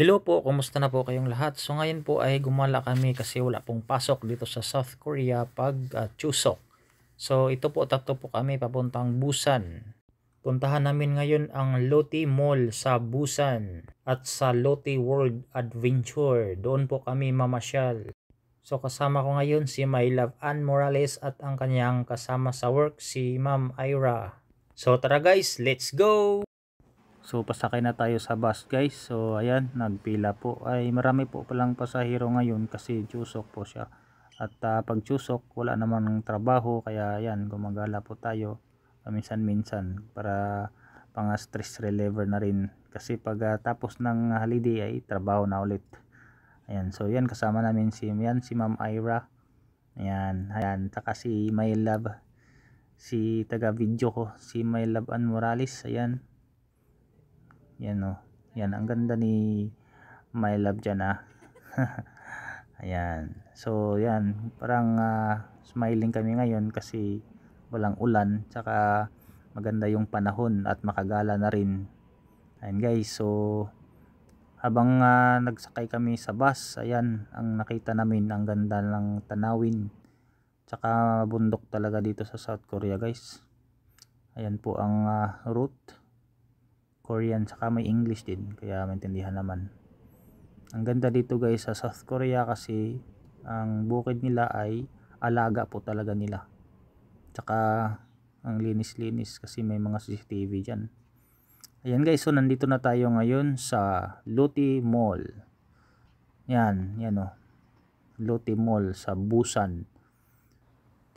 Hello po, kumusta na po kayong lahat? So ngayon po ay gumala kami kasi wala pong pasok dito sa South Korea pag Chuseok. So ito po, tatlo po kami papuntang Busan. Puntahan namin ngayon ang Lotte Mall sa Busan at sa Lotte World Adventure. Doon po kami mamasyal. So kasama ko ngayon si My Love Ann Morales at ang kanyang kasama sa work si Ma'am Ira. So tara guys, let's go! So pasakay na tayo sa bus guys. So ayan, nagpila po. Ay marami po palang pasahero ngayon kasi Chuseok po siya. At pag Chuseok wala namang trabaho kaya ayan, gumagala po tayo paminsan-minsan para pang stress reliever na rin. Kasi pag tapos ng holiday ay trabaho na ulit. Ayan, so yan kasama namin si Ma'am Ira. Ayan, saka si My Love, si taga video ko, si My Love Ann Morales. Ayan. Yan o. Yan, ang ganda ni My Love dyan Ayan. So, yan. Parang smiling kami ngayon kasi walang ulan. Tsaka maganda yung panahon at makagala na rin. Ayan guys. So, habang nagsakay kami sa bus, ayan, ang nakita namin, ang ganda ng tanawin. Tsaka bundok talaga dito sa South Korea guys. Ayan po ang route. Korean, saka may English din kaya maintindihan naman. Ang ganda dito guys sa South Korea kasi ang bukid nila ay alaga po talaga nila. Tsaka ang linis-linis kasi may mga CCTV dyan. Ayan guys, so nandito na tayo ngayon sa Lotte Mall. Yan o. Lotte Mall sa Busan.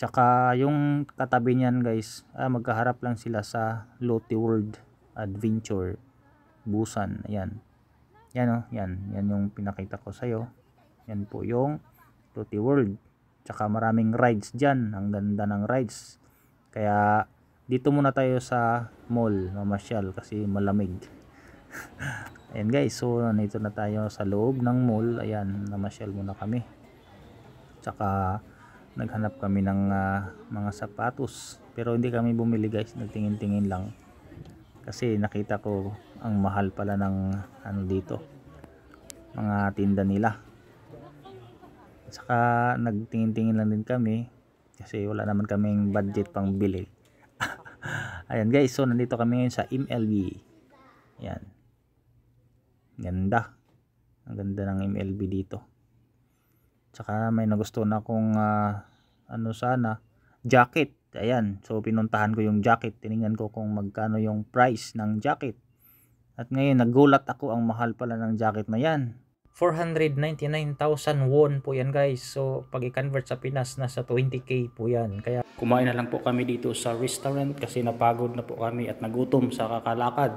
Tsaka yung katabi niyan guys, magkaharap lang sila sa Lotte World Adventure Busan. Ayan. Yan yung pinakita ko sa iyo. Yan po yung Lotte World. Tsaka maraming rides diyan. Ang ganda ng rides. Kaya dito muna tayo sa mall, mamasyal kasi malamig. Ayan guys, so nandito na tayo sa loob ng mall. Ayan, namasyal muna kami. Tsaka naghanap kami ng mga sapatos. Pero hindi kami bumili guys, nagtingin-tingin lang. Kasi nakita ko ang mahal pala ng dito, mga tinda nila. Saka nagtingin-tingin lang din kami kasi wala naman kaming budget pang bili. Ayan guys, so nandito kami ngayon sa MLB. Ayan, ganda, ang ganda ng MLB dito. Tsaka may nagustuhan akong sana jacket. Ayan, so pinuntahan ko yung jacket, tiningnan ko kung magkano yung price ng jacket. At ngayon nagulat ako, ang mahal pala ng jacket na yan. 499,000 won po yan guys. So pag i-convert sa Pinas, nasa 20k po yan. Kaya kumain na lang po kami dito sa restaurant kasi napagod na po kami at nagutom sa kakalakad.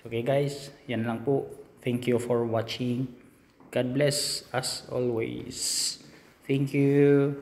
Okay guys, yan lang po. Thank you for watching. God bless as always. Thank you.